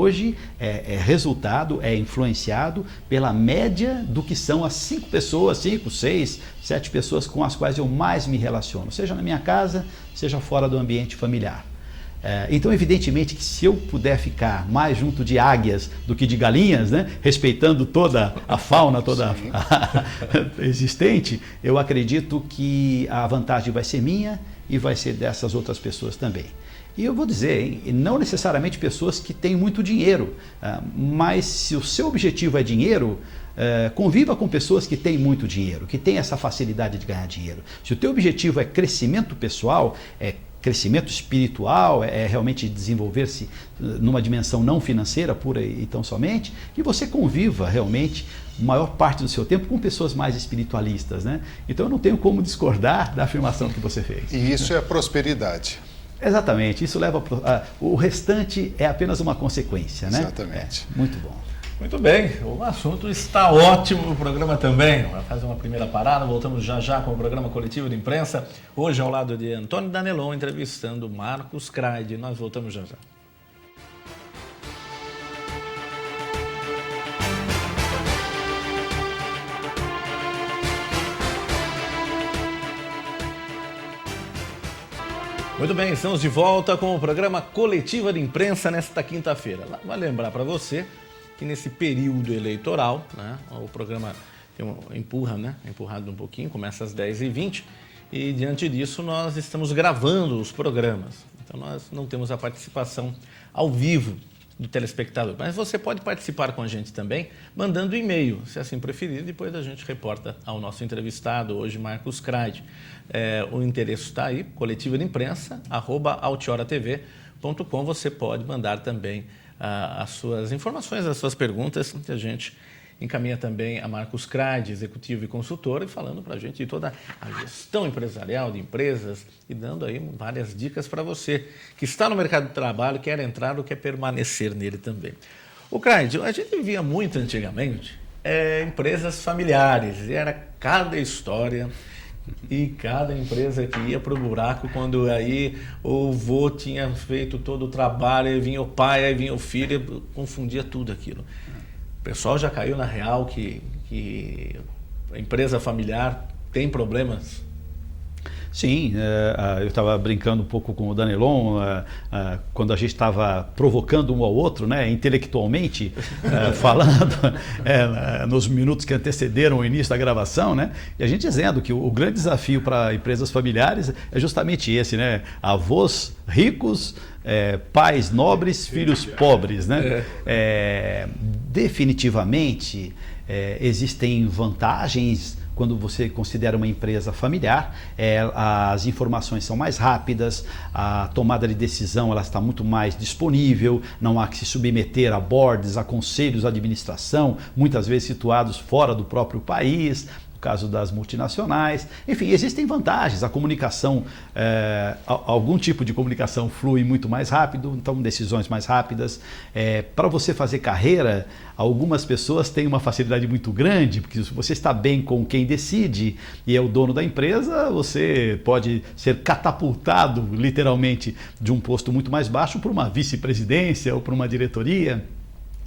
hoje é resultado, é influenciado pela média do que são as 5 pessoas, 5, 6, 7 pessoas com as quais eu mais me relaciono, seja na minha casa, seja fora do ambiente familiar. Então, evidentemente que se eu puder ficar mais junto de águias do que de galinhas, né, respeitando toda a fauna, toda existente, eu acredito que a vantagem vai ser minha e vai ser dessas outras pessoas também. E eu vou dizer, hein, não necessariamente pessoas que têm muito dinheiro, mas se o seu objetivo é dinheiro, conviva com pessoas que têm muito dinheiro, que têm essa facilidade de ganhar dinheiro. Se o teu objetivo é crescimento pessoal, é crescimento espiritual, é realmente desenvolver-se numa dimensão não financeira pura e tão somente, que você conviva realmente a maior parte do seu tempo com pessoas mais espiritualistas, né? Então eu não tenho como discordar da afirmação que você fez. E isso é prosperidade. Exatamente, isso leva o restante é apenas uma consequência, né? Exatamente. Muito bom. Muito bem, o assunto está ótimo, o programa também. Vai fazer uma primeira parada, voltamos já já com o programa Coletivo de Imprensa. Hoje ao lado de Antônio Danelon, entrevistando Marcos Craide. Nós voltamos já já. Muito bem, estamos de volta com o programa Coletiva de Imprensa nesta quinta-feira. Vai lembrar para você que nesse período eleitoral, né, o programa empurrado um pouquinho, começa às 10h20 e diante disso nós estamos gravando os programas. Então nós não temos a participação ao vivo do telespectador, mas você pode participar com a gente também mandando e-mail, se assim preferir, depois a gente reporta ao nosso entrevistado, hoje Marcos Craide. O endereço está aí, coletiva de imprensa, @altioratv.com. Você pode mandar também as suas informações, as suas perguntas, que a gente encaminha também a Marcos Craide, executivo e consultor, e falando para a gente de toda a gestão empresarial de empresas e dando aí várias dicas para você que está no mercado de trabalho, quer entrar ou quer permanecer nele também. O Craide, a gente via muito antigamente empresas familiares, e era cada história e cada empresa que ia para o buraco, quando aí o vô tinha feito todo o trabalho, aí vinha o pai, aí vinha o filho, confundia tudo aquilo. O pessoal já caiu na real que a empresa familiar tem problemas? Sim, eu estava brincando um pouco com o Danelon, quando a gente estava provocando um ao outro, né, intelectualmente, falando nos minutos que antecederam o início da gravação, né, e a gente dizendo que o grande desafio para empresas familiares é justamente esse, né, avós ricos, pais nobres, filhos pobres, né? Definitivamente existem vantagens quando você considera uma empresa familiar. As informações são mais rápidas, a tomada de decisão ela está muito mais disponível, não há que se submeter a boards, a conselhos de administração, muitas vezes situados fora do próprio país, no caso das multinacionais. Enfim, existem vantagens, a comunicação, algum tipo de comunicação flui muito mais rápido, então decisões mais rápidas. Para você fazer carreira, algumas pessoas têm uma facilidade muito grande, porque se você está bem com quem decide e é o dono da empresa, você pode ser catapultado literalmente de um posto muito mais baixo para uma vice-presidência ou para uma diretoria.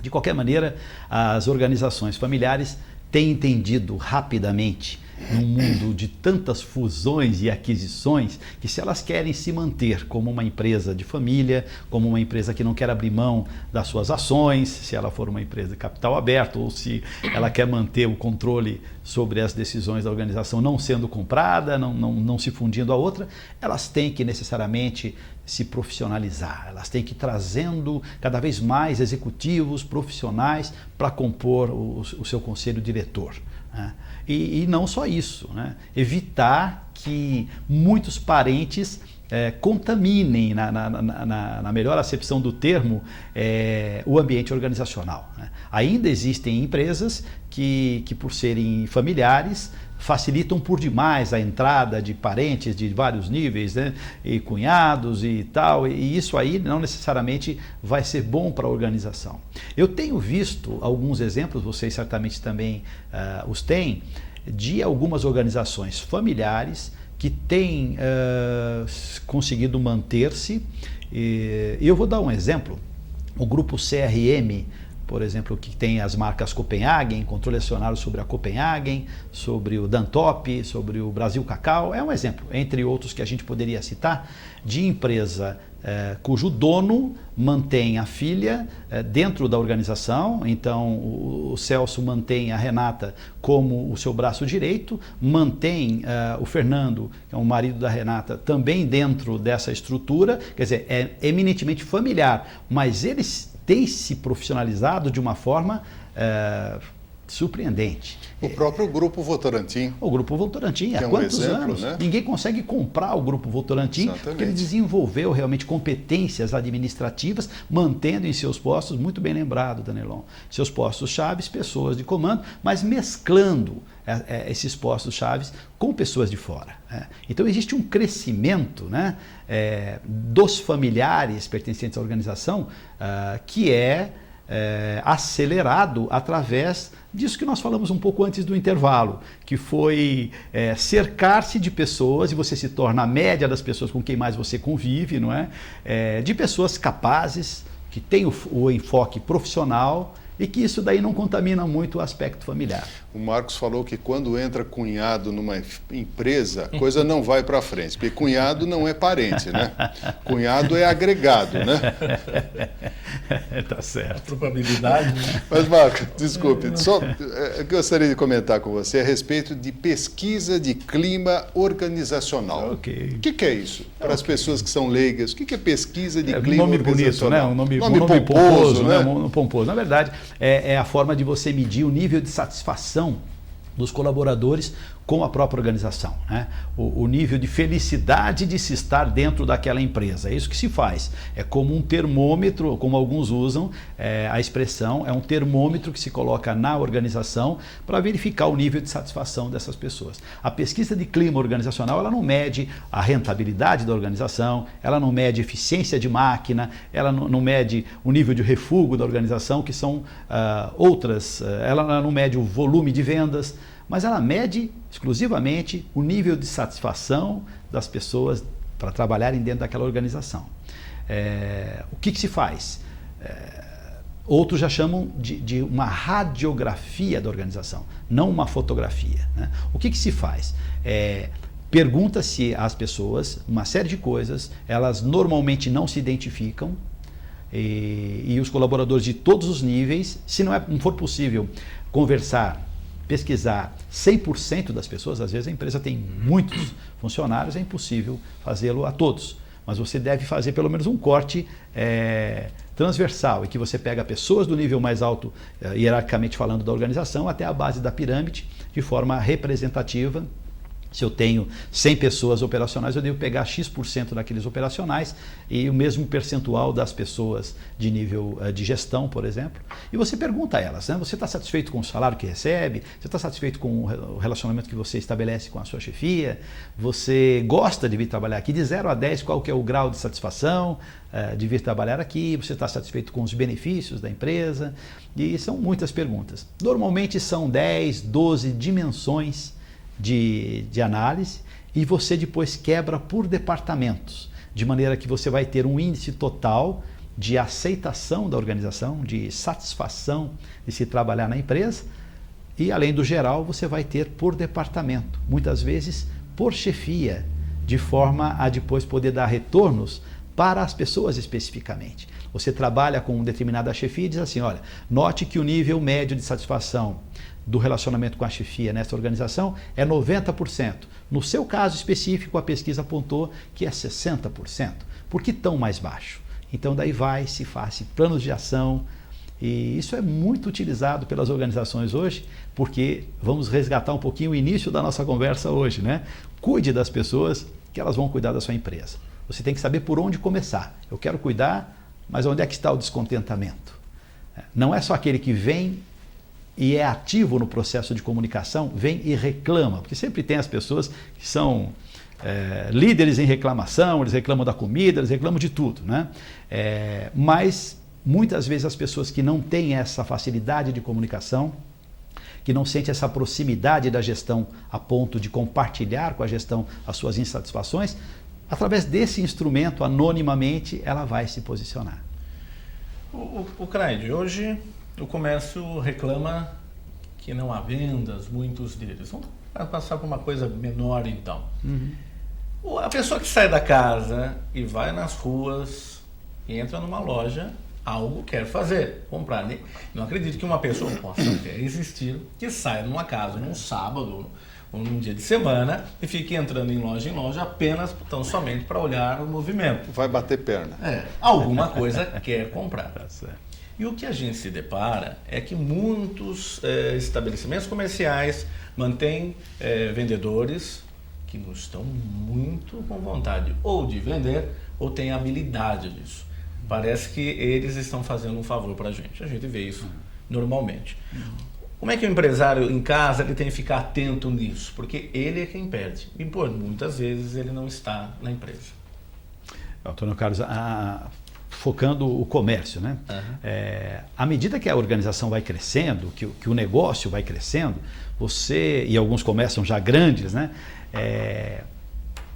De qualquer maneira, as organizações familiares têm entendido rapidamente, num mundo de tantas fusões e aquisições, que se elas querem se manter como uma empresa de família, como uma empresa que não quer abrir mão das suas ações, se ela for uma empresa de capital aberto, ou se ela quer manter o controle sobre as decisões da organização não sendo comprada, não se fundindo a outra, elas têm que necessariamente se profissionalizar, elas têm que ir trazendo cada vez mais executivos profissionais para compor o seu conselho diretor, né? E não só isso, né? Evitar que muitos parentes contaminem, na melhor acepção do termo, o ambiente organizacional, né? Ainda existem empresas que por serem familiares, facilitam por demais a entrada de parentes de vários níveis, né? E cunhados e tal, e isso aí não necessariamente vai ser bom para a organização. Eu tenho visto alguns exemplos, vocês certamente também os têm, de algumas organizações familiares que têm conseguido manter-se. E eu vou dar um exemplo O grupo CRM, por exemplo, que tem as marcas Copenhagen, controle acionário sobre a Copenhagen, sobre o Dantop, sobre o Brasil Cacau, é um exemplo, entre outros que a gente poderia citar, de empresa cujo dono mantém a filha dentro da organização. Então o Celso mantém a Renata como o seu braço direito, mantém o Fernando, que é o marido da Renata, também dentro dessa estrutura, quer dizer, é eminentemente familiar, mas eles têm se profissionalizado de uma forma surpreendente. O próprio Grupo Votorantim. O Grupo Votorantim, há é quantos exemplo, anos? Né? Ninguém consegue comprar o Grupo Votorantim. Exatamente. Porque ele desenvolveu realmente competências administrativas, mantendo em seus postos, muito bem lembrado, Danelon, seus postos chaves, pessoas de comando, mas mesclando esses postos chaves com pessoas de fora. Então existe um crescimento, né, dos familiares pertencentes à organização que é acelerado através disso que nós falamos um pouco antes do intervalo, que foi cercar-se de pessoas, e você se torna a média das pessoas com quem mais você convive, não é? De pessoas capazes, que têm o enfoque profissional, e que isso daí não contamina muito o aspecto familiar. O Marcos falou que quando entra cunhado numa empresa, a coisa não vai para frente, porque cunhado não é parente, né? Cunhado é agregado, né? Tá certo. A probabilidade, né? Mas, Marcos, desculpe, só eu gostaria de comentar com você a respeito de pesquisa de clima organizacional. Okay. O que é isso? Para as pessoas que são leigas, o que é pesquisa de clima nome organizacional? Bonito, né? Nome pomposo, né? Pomposo. Na verdade, é a forma de você medir o nível de satisfação dos colaboradores com a própria organização, né? O nível de felicidade de se estar dentro daquela empresa. É isso que se faz. É como um termômetro, como alguns usam a expressão, é um termômetro que se coloca na organização para verificar o nível de satisfação dessas pessoas. A pesquisa de clima organizacional, ela não mede a rentabilidade da organização, ela não mede eficiência de máquina, ela não mede o nível de refúgio da organização, que são outras, ela não mede o volume de vendas, mas ela mede exclusivamente o nível de satisfação das pessoas para trabalharem dentro daquela organização. O que se faz? Outros já chamam de uma radiografia da organização, não uma fotografia, né? O que se faz? Pergunta-se às pessoas uma série de coisas, elas normalmente não se identificam, e os colaboradores de todos os níveis, se não for possível conversar, pesquisar 100% das pessoas, às vezes a empresa tem muitos funcionários, é impossível fazê-lo a todos, mas você deve fazer pelo menos um corte transversal, em que você pega pessoas do nível mais alto, hierarquicamente falando, da organização, até a base da pirâmide, de forma representativa. Se eu tenho 100 pessoas operacionais, eu devo pegar X% daqueles operacionais e o mesmo percentual das pessoas de nível de gestão, por exemplo. E você pergunta a elas, né? Você está satisfeito com o salário que recebe? Você está satisfeito com o relacionamento que você estabelece com a sua chefia? Você gosta de vir trabalhar aqui? De 0 a 10, qual que é o grau de satisfação de vir trabalhar aqui? Você está satisfeito com os benefícios da empresa? E são muitas perguntas. Normalmente são 10, 12 dimensões de análise, e você depois quebra por departamentos, de maneira que você vai ter um índice total de aceitação da organização, de satisfação de se trabalhar na empresa, e além do geral você vai ter por departamento, muitas vezes por chefia, de forma a depois poder dar retornos para as pessoas especificamente. Você trabalha com determinada chefia e diz assim, olha, note que o nível médio de satisfação do relacionamento com a chefia nessa organização é 90%. No seu caso específico, a pesquisa apontou que é 60%. Por que tão mais baixo? Então daí se faz planos de ação, e isso é muito utilizado pelas organizações hoje, porque vamos resgatar um pouquinho o início da nossa conversa hoje, né? Cuide das pessoas, que elas vão cuidar da sua empresa. Você tem que saber por onde começar. Eu quero cuidar, mas onde é que está o descontentamento? Não é só aquele que vem e é ativo no processo de comunicação, vem e reclama, porque sempre tem as pessoas que são líderes em reclamação, eles reclamam da comida, eles reclamam de tudo, né? Mas muitas vezes as pessoas que não têm essa facilidade de comunicação, que não sentem essa proximidade da gestão a ponto de compartilhar com a gestão as suas insatisfações, através desse instrumento, anonimamente, ela vai se posicionar. O Craig, hoje o comércio reclama que não há vendas, muitos deles. Vamos passar por uma coisa menor então. A pessoa que sai da casa e vai nas ruas e entra numa loja, algo quer fazer, comprar. Não acredito que uma pessoa possa até existir que saia numa casa num sábado ou num dia de semana e fique entrando em loja apenas, tão somente para olhar o movimento. Vai bater perna. Alguma coisa quer comprar. E o que a gente se depara é que muitos estabelecimentos comerciais mantêm vendedores que não estão muito com vontade ou de vender ou têm habilidade disso. Parece que eles estão fazendo um favor para a gente vê isso normalmente. Como é que o empresário em casa ele tem que ficar atento nisso? Porque ele é quem perde. E muitas vezes ele não está na empresa. Antônio Carlos, focando o comércio, né? À medida que a organização vai crescendo, que o negócio vai crescendo, e alguns começam já grandes, né?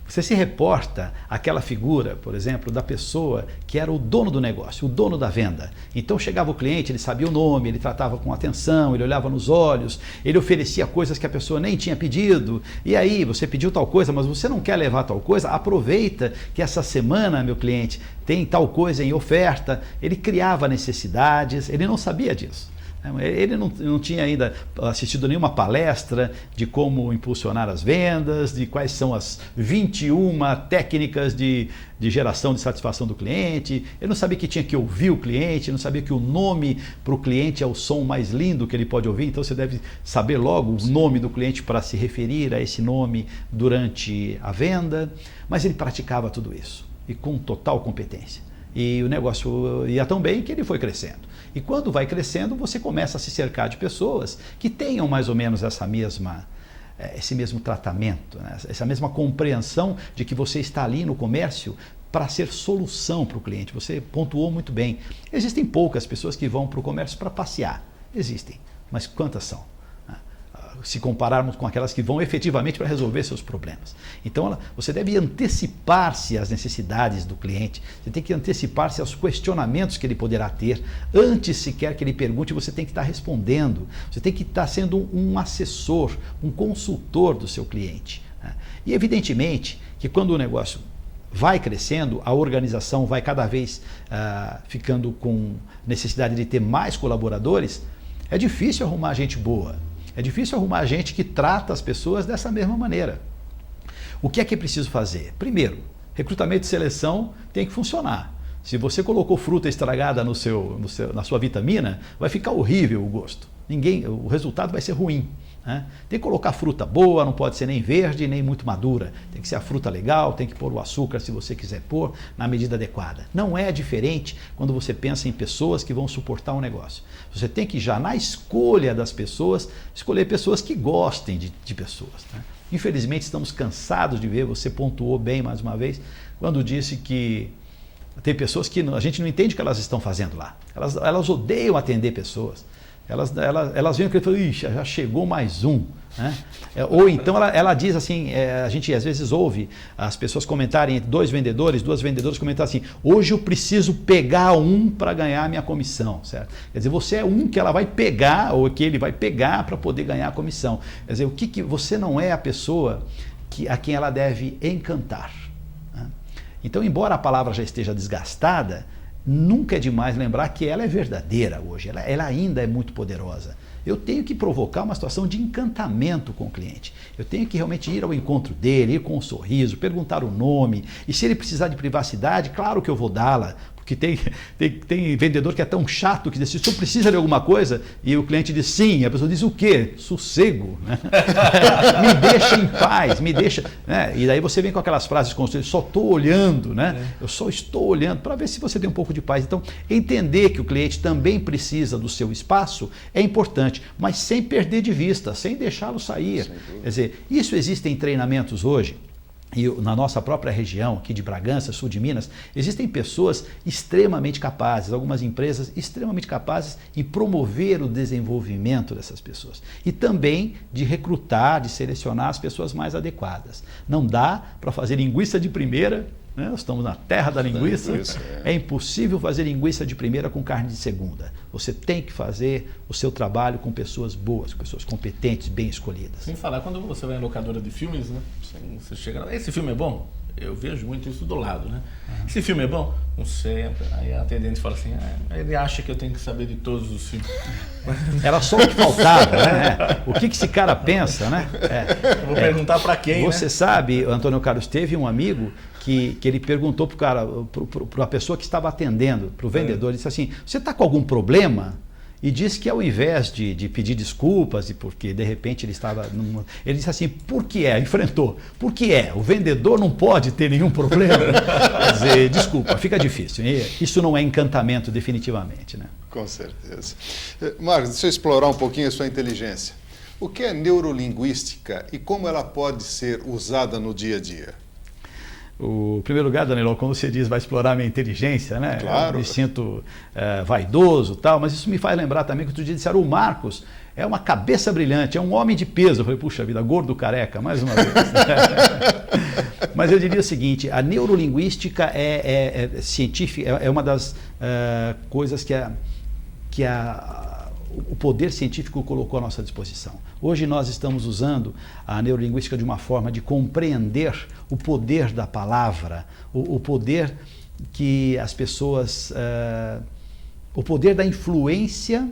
Você se reporta àquela figura, por exemplo, da pessoa que era o dono do negócio, o dono da venda. Então chegava o cliente, ele sabia o nome, ele tratava com atenção, ele olhava nos olhos, ele oferecia coisas que a pessoa nem tinha pedido. E aí, você pediu tal coisa, mas você não quer levar tal coisa? Aproveita que essa semana, meu cliente, tem tal coisa em oferta. Ele criava necessidades, ele não sabia disso. Ele não tinha ainda assistido nenhuma palestra de como impulsionar as vendas, de quais são as 21 técnicas de geração de satisfação do cliente. Ele não sabia que tinha que ouvir o cliente, não sabia que o nome para o cliente é o som mais lindo que ele pode ouvir. Então você deve saber logo o nome do cliente para se referir a esse nome durante a venda. Mas ele praticava tudo isso e com total competência. E o negócio ia tão bem que ele foi crescendo. E quando vai crescendo, você começa a se cercar de pessoas que tenham mais ou menos esse mesmo tratamento, né? Essa mesma compreensão de que você está ali no comércio para ser solução para o cliente. Você pontuou muito bem. Existem poucas pessoas que vão para o comércio para passear. Existem, mas quantas são? Se compararmos com aquelas que vão efetivamente para resolver seus problemas. Então, você deve antecipar-se às necessidades do cliente, você tem que antecipar-se aos questionamentos que ele poderá ter. Antes sequer que ele pergunte, você tem que estar respondendo, você tem que estar sendo um assessor, um consultor do seu cliente. E evidentemente que quando o negócio vai crescendo, a organização vai cada vez ficando com necessidade de ter mais colaboradores, é difícil arrumar gente boa. É difícil arrumar gente que trata as pessoas dessa mesma maneira. O que é preciso fazer? Primeiro, recrutamento e seleção tem que funcionar. Se você colocou fruta estragada na sua vitamina, vai ficar horrível o gosto. O resultado vai ser ruim. Né? Tem que colocar fruta boa, não pode ser nem verde nem muito madura. Tem que ser a fruta legal, tem que pôr o açúcar se você quiser pôr na medida adequada. Não é diferente quando você pensa em pessoas que vão suportar um negócio. Você tem que já na escolha das pessoas, escolher pessoas que gostem de pessoas. Né? Infelizmente estamos cansados de ver, você pontuou bem mais uma vez, quando disse que tem pessoas que a gente não entende o que elas estão fazendo lá. Elas odeiam atender pessoas. Elas veem que ele falou, ixi, já chegou mais um. Né? Ou então ela diz assim, a gente às vezes ouve as pessoas comentarem, duas vendedoras comentarem assim, hoje eu preciso pegar um para ganhar a minha comissão, certo? Quer dizer, você é um que ela vai pegar, ou que ele vai pegar para poder ganhar a comissão. Quer dizer, você não é a pessoa a quem ela deve encantar. Né? Então, embora a palavra já esteja desgastada, nunca é demais lembrar que ela é verdadeira hoje, ela ainda é muito poderosa. Eu tenho que provocar uma situação de encantamento com o cliente. Eu tenho que realmente ir ao encontro dele, ir com um sorriso, perguntar o nome. E se ele precisar de privacidade, claro que eu vou dá-la. Porque tem vendedor que é tão chato que diz, se você precisa de alguma coisa, e o cliente diz sim, e a pessoa diz o quê? Sossego. Né? Me deixa em paz, me deixa. Né? E daí você vem com aquelas frases construídas, só estou olhando, né? Eu só estou olhando, para ver se você tem um pouco de paz. Então, entender que o cliente também precisa do seu espaço é importante, mas sem perder de vista, sem deixá-lo sair. Quer dizer, isso existe em treinamentos hoje. E na nossa própria região, aqui de Bragança, sul de Minas, existem pessoas extremamente capazes, algumas empresas extremamente capazes em promover o desenvolvimento dessas pessoas. E também de recrutar, de selecionar as pessoas mais adequadas. Não dá para fazer linguiça de primeira né? Nós estamos na terra da linguiça. É impossível fazer linguiça de primeira com carne de segunda. Você tem que fazer o seu trabalho com pessoas boas, com pessoas competentes, bem escolhidas. Sem falar, quando você vai em locadora de filmes, né? Você chega lá, esse filme é bom? Eu vejo muito isso do lado, né? Esse filme é bom? Não sei. Aí a atendente fala assim, ele acha que eu tenho que saber de todos os filmes. Era só o que faltava, né? O que esse cara pensa, né? Eu vou perguntar para quem, Você sabe, Antônio Carlos, teve um amigo que ele perguntou para a pessoa que estava atendendo, para o vendedor, ele disse assim, você está com algum problema? E disse que ao invés de pedir desculpas, e porque de repente ele estava... Ele disse assim, por que é? Enfrentou. Por que é? O vendedor não pode ter nenhum problema. Quer dizer, desculpa, fica difícil. Isso não é encantamento definitivamente, né? Com certeza. Marcos, deixa eu explorar um pouquinho a sua inteligência. O que é neurolinguística e como ela pode ser usada no dia a dia? Em primeiro lugar, Danilo, como você diz, vai explorar minha inteligência, né? Claro. Eu me sinto vaidoso e tal, mas isso me faz lembrar também que outro dia disseram, o Marcos é uma cabeça brilhante, é um homem de peso. Eu falei, puxa vida, gordo careca, mais uma vez. Mas eu diria o seguinte, a neurolinguística é científica, é uma das coisas que o poder científico colocou à nossa disposição. Hoje nós estamos usando a neurolinguística de uma forma de compreender o poder da palavra, o poder que as pessoas... o poder da influência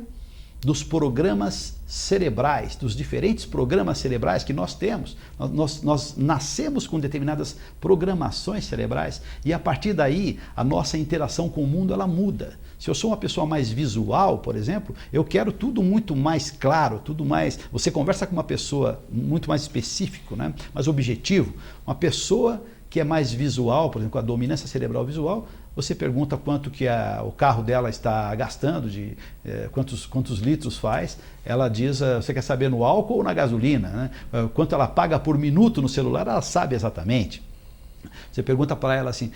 dos programas cerebrais, dos diferentes programas cerebrais que nós temos. Nós nascemos com determinadas programações cerebrais e a partir daí a nossa interação com o mundo ela muda. Se eu sou uma pessoa mais visual, por exemplo, eu quero tudo muito mais claro, tudo mais... Você conversa com uma pessoa muito mais específico, né? Mais objetivo. Uma pessoa que é mais visual, por exemplo, com a dominância cerebral visual, você pergunta quanto que o carro dela está gastando, quantos litros faz, ela diz, você quer saber no álcool ou na gasolina, né? Quanto ela paga por minuto no celular, ela sabe exatamente. Você pergunta para ela assim,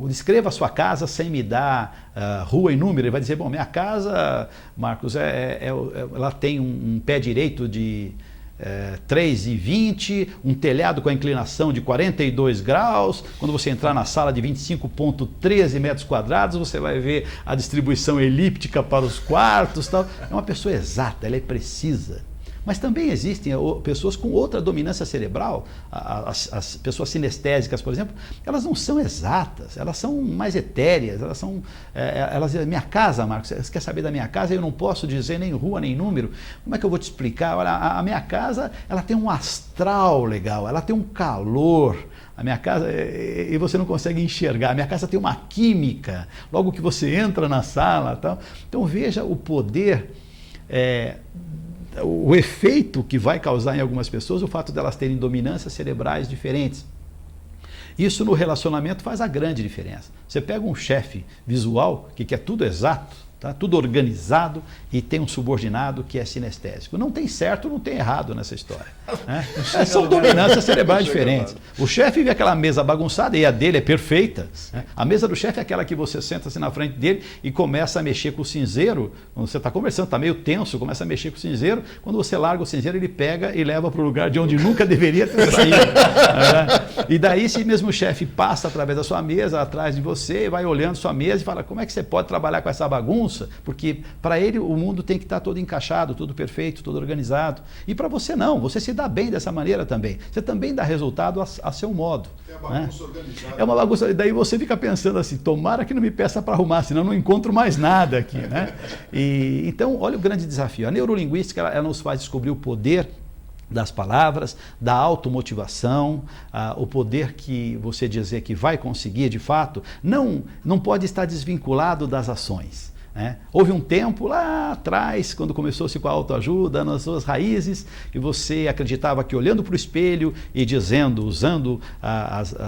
descreva a sua casa sem me dar rua e número. Ele vai dizer, bom, minha casa, Marcos, ela tem um pé direito de 3,20, um telhado com a inclinação de 42 graus. Quando você entrar na sala de 25,13 metros quadrados, você vai ver a distribuição elíptica para os quartos. Tal. É uma pessoa exata, ela é precisa. Mas também existem pessoas com outra dominância cerebral, as pessoas sinestésicas, por exemplo, elas não são exatas, elas são mais etéreas, elas dizem, minha casa, Marcos, você quer saber da minha casa? Eu não posso dizer nem rua, nem número. Como é que eu vou te explicar? Olha, a minha casa, ela tem um astral legal, ela tem um calor. A minha casa, e você não consegue enxergar, a minha casa tem uma química, logo que você entra na sala. Tal. Então veja o poder... o efeito que vai causar em algumas pessoas o fato delas terem dominâncias cerebrais diferentes. Isso no relacionamento faz a grande diferença. Você pega um chefe visual que quer tudo exato, tá? Tudo organizado e tem um subordinado que é sinestésico. Não tem certo, não tem errado nessa história. Né? São dominâncias cerebrais diferentes. O chefe vê aquela mesa bagunçada e a dele é perfeita. Né? A mesa do chefe é aquela que você senta assim na frente dele e começa a mexer com o cinzeiro. Quando você está conversando, está meio tenso, começa a mexer com o cinzeiro. Quando você larga o cinzeiro, ele pega e leva para o lugar de onde nunca deveria ter saído. E daí esse mesmo chefe passa através da sua mesa, atrás de você, vai olhando sua mesa e fala, como é que você pode trabalhar com essa bagunça? Porque para ele o mundo tem que estar todo encaixado, tudo perfeito, tudo organizado. E para você não, você se dá bem dessa maneira também. Você também dá resultado a seu modo. É uma bagunça organizada. É uma bagunça, daí você fica pensando assim, tomara que não me peça para arrumar, senão não encontro mais nada aqui. Né? Então, olha o grande desafio. A neurolinguística ela nos faz descobrir o poder das palavras, da automotivação, o poder que você dizer que vai conseguir de fato, não pode estar desvinculado das ações. Houve um tempo lá atrás, quando começou-se com a autoajuda, nas suas raízes, e você acreditava que olhando para o espelho e dizendo, usando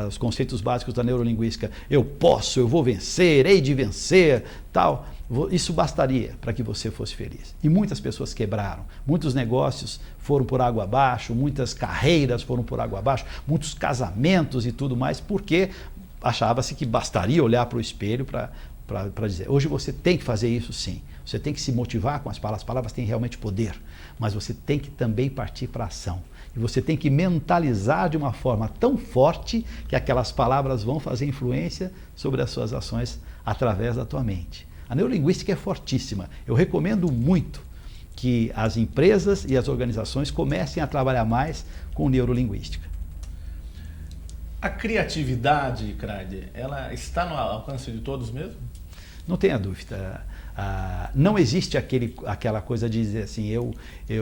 os conceitos básicos da neurolinguística, eu posso, eu vou vencer, hei de vencer, tal, isso bastaria para que você fosse feliz. E muitas pessoas quebraram, muitos negócios foram por água abaixo, muitas carreiras foram por água abaixo, muitos casamentos e tudo mais, porque achava-se que bastaria olhar para o espelho para dizer, hoje você tem que fazer isso sim. Você tem que se motivar com as palavras têm realmente poder, mas você tem que também partir para a ação. E você tem que mentalizar de uma forma tão forte que aquelas palavras vão fazer influência sobre as suas ações através da tua mente. A neurolinguística é fortíssima. Eu recomendo muito que as empresas e as organizações comecem a trabalhar mais com neurolinguística. A criatividade, Crade, ela está no alcance de todos mesmo? Não tenha dúvida. Não existe aquela coisa de dizer assim,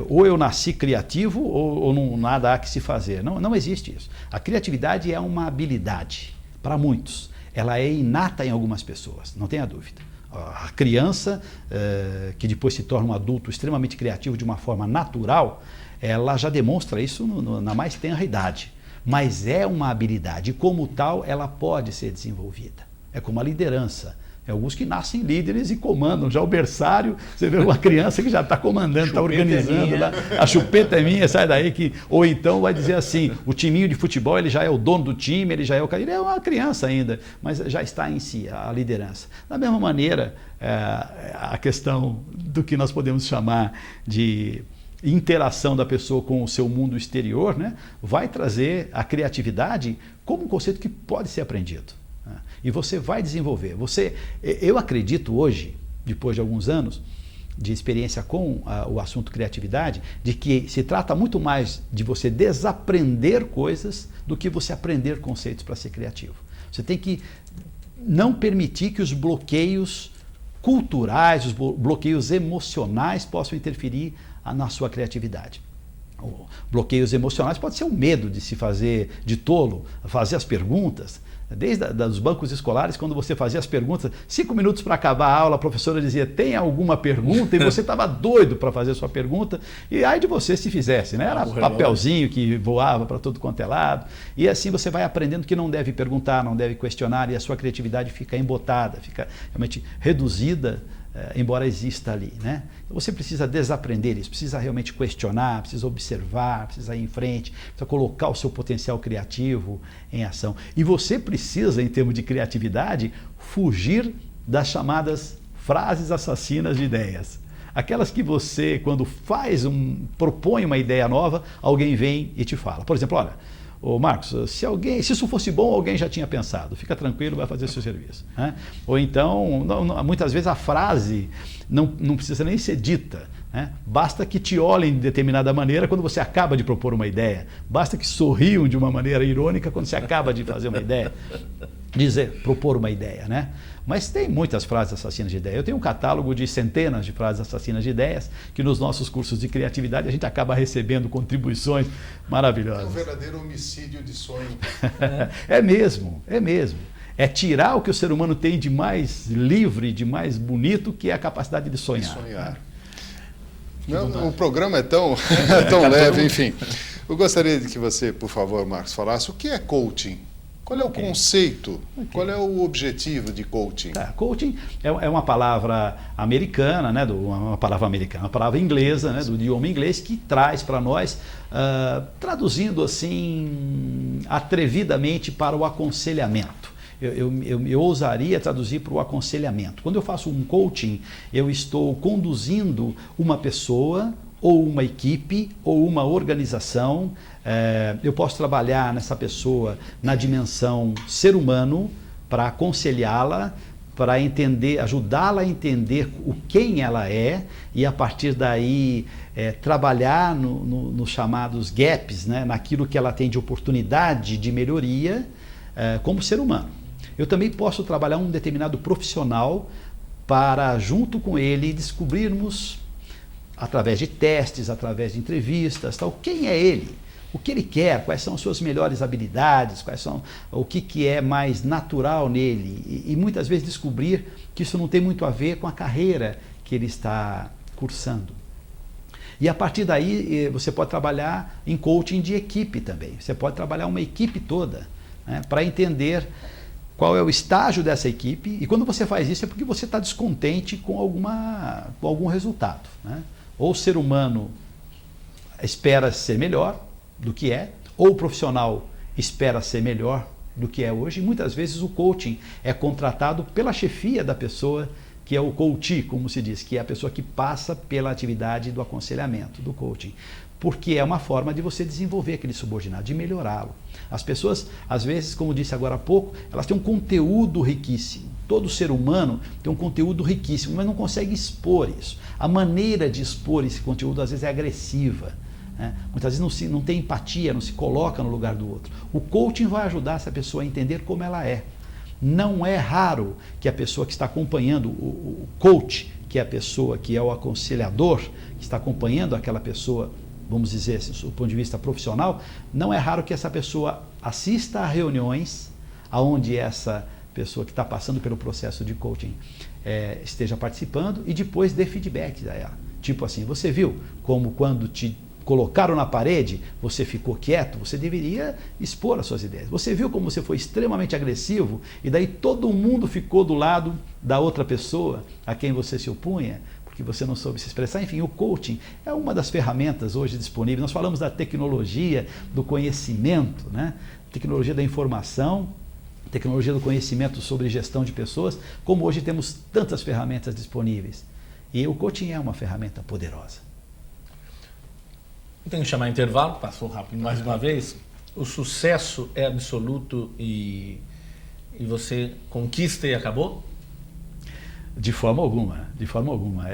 ou eu nasci criativo ou não, nada há que se fazer. Não existe isso. A criatividade é uma habilidade para muitos. Ela é inata em algumas pessoas, não tenha dúvida. A criança, que depois se torna um adulto extremamente criativo de uma forma natural, ela já demonstra isso na mais tenra idade. Mas é uma habilidade e, como tal, ela pode ser desenvolvida. É como a liderança. É alguns que nascem líderes e comandam. Já o berçário, você vê uma criança que já está comandando, está organizando lá. A chupeta é minha, sai daí. Ou então vai dizer assim, o timinho de futebol, ele já é o dono do time, ele já é o cara. Ele é uma criança ainda, mas já está em si a liderança. Da mesma maneira, a questão do que nós podemos chamar de interação da pessoa com o seu mundo exterior, né, vai trazer a criatividade como um conceito que pode ser aprendido. E você vai desenvolver. Eu acredito hoje, depois de alguns anos de experiência com o assunto criatividade, de que se trata muito mais de você desaprender coisas do que você aprender conceitos para ser criativo. Você tem que não permitir que os bloqueios culturais, os bloqueios emocionais possam interferir na sua criatividade. Bloqueios emocionais pode ser o medo de se fazer de tolo, fazer as perguntas. Desde os bancos escolares, quando você fazia as perguntas, 5 minutos para acabar a aula, a professora dizia, tem alguma pergunta? E você estava doido para fazer a sua pergunta, e aí de você se fizesse, né? Era papelzinho que voava para todo quanto é lado, e assim você vai aprendendo que não deve perguntar, não deve questionar, e a sua criatividade fica embotada, fica realmente reduzida, embora exista ali, né? Então você precisa desaprender isso, precisa realmente questionar, precisa observar, precisa ir em frente, precisa colocar o seu potencial criativo em ação. E você precisa, em termos de criatividade, fugir das chamadas frases assassinas de ideias. Aquelas que você, quando propõe uma ideia nova, alguém vem e te fala. Por exemplo, olha, ô Marcos, se isso fosse bom, alguém já tinha pensado. Fica tranquilo, vai fazer o seu serviço. Né? Ou então, muitas vezes a frase não precisa nem ser dita. Né? Basta que te olhem de determinada maneira quando você acaba de propor uma ideia. Basta que sorriam de uma maneira irônica quando você acaba de fazer uma ideia. Propor uma ideia, né? Mas tem muitas frases assassinas de ideia. Eu tenho um catálogo de centenas de frases assassinas de ideias que nos nossos cursos de criatividade a gente acaba recebendo contribuições maravilhosas. É um verdadeiro homicídio de sonho. É mesmo. É tirar o que o ser humano tem de mais livre, de mais bonito, que é a capacidade de sonhar. Não, o programa é tão leve, enfim. Eu gostaria de que você, por favor, Marcos, falasse o que é coaching. Qual é o conceito? Qual é o objetivo de coaching? Coaching é uma palavra americana, né, uma palavra inglesa, né, do idioma inglês, que traz para nós, traduzindo assim, atrevidamente para o aconselhamento. Eu ousaria traduzir para o aconselhamento. Quando eu faço um coaching, eu estou conduzindo uma pessoa, ou uma equipe, ou uma organização. Eu posso trabalhar nessa pessoa na dimensão ser humano, para aconselhá-la, para ajudá-la a entender quem ela é, e a partir daí trabalhar nos chamados gaps, né, naquilo que ela tem de oportunidade de melhoria como ser humano. Eu também posso trabalhar um determinado profissional para, junto com ele, descobrirmos, através de testes, através de entrevistas, quem é ele, o que ele quer, quais são as suas melhores habilidades, o que é mais natural nele, e muitas vezes descobrir que isso não tem muito a ver com a carreira que ele está cursando. E a partir daí você pode trabalhar em coaching de equipe também, você pode trabalhar uma equipe toda, né, para entender qual é o estágio dessa equipe, e quando você faz isso é porque você está descontente com algum resultado, né? Ou o ser humano espera ser melhor do que é, ou o profissional espera ser melhor do que é hoje, e muitas vezes o coaching é contratado pela chefia da pessoa que é o coach, como se diz, que é a pessoa que passa pela atividade do aconselhamento, do coaching. Porque é uma forma de você desenvolver aquele subordinado, de melhorá-lo. As pessoas, às vezes, como disse agora há pouco, elas têm um conteúdo riquíssimo. Todo ser humano tem um conteúdo riquíssimo, mas não consegue expor isso. A maneira de expor esse conteúdo, às vezes, é agressiva. Né? Muitas vezes não tem empatia, não se coloca no lugar do outro. O coaching vai ajudar essa pessoa a entender como ela é. Não é raro que a pessoa que está acompanhando o coach, que é a pessoa que é o aconselhador, que está acompanhando aquela pessoa, vamos dizer assim, do ponto de vista profissional, não é raro que essa pessoa assista a reuniões onde essa pessoa que está passando pelo processo de coaching esteja participando e depois dê feedback a ela. Tipo assim, você viu como quando te colocaram na parede, você ficou quieto, você deveria expor as suas ideias. Você viu como você foi extremamente agressivo e daí todo mundo ficou do lado da outra pessoa a quem você se opunha? Que você não soube se expressar. Enfim, o coaching é uma das ferramentas hoje disponíveis. Nós falamos da tecnologia, do conhecimento, né? Tecnologia da informação, tecnologia do conhecimento sobre gestão de pessoas, como hoje temos tantas ferramentas disponíveis. E o coaching é uma ferramenta poderosa. Eu tenho que chamar intervalo, passou rápido mais uma vez. O sucesso é absoluto e você conquista e acabou? De forma alguma, de forma alguma.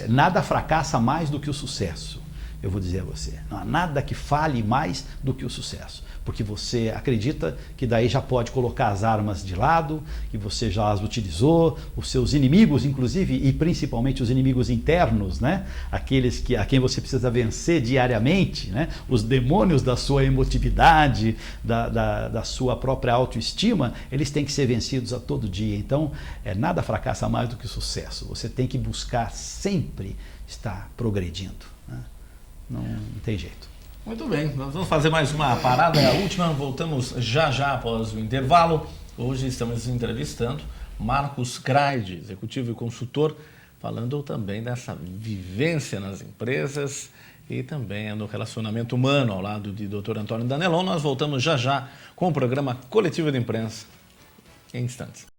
Nada fracassa mais do que o sucesso, eu vou dizer a você. Não há nada que fale mais do que o sucesso. Porque você acredita que daí já pode colocar as armas de lado, que você já as utilizou, os seus inimigos, inclusive, e principalmente os inimigos internos, né? Aqueles a quem você precisa vencer diariamente, né? Os demônios da sua emotividade, da sua própria autoestima, eles têm que ser vencidos a todo dia. Então, nada fracassa mais do que o sucesso. Você tem que buscar sempre estar progredindo, né? Não tem jeito. Muito bem, nós vamos fazer mais uma parada, a última, voltamos já após o intervalo. Hoje estamos entrevistando Marcos Kraide, executivo e consultor, falando também dessa vivência nas empresas e também no relacionamento humano, ao lado de Dr. Antônio Danelon. Nós voltamos já com o programa Coletiva de Imprensa, em instantes.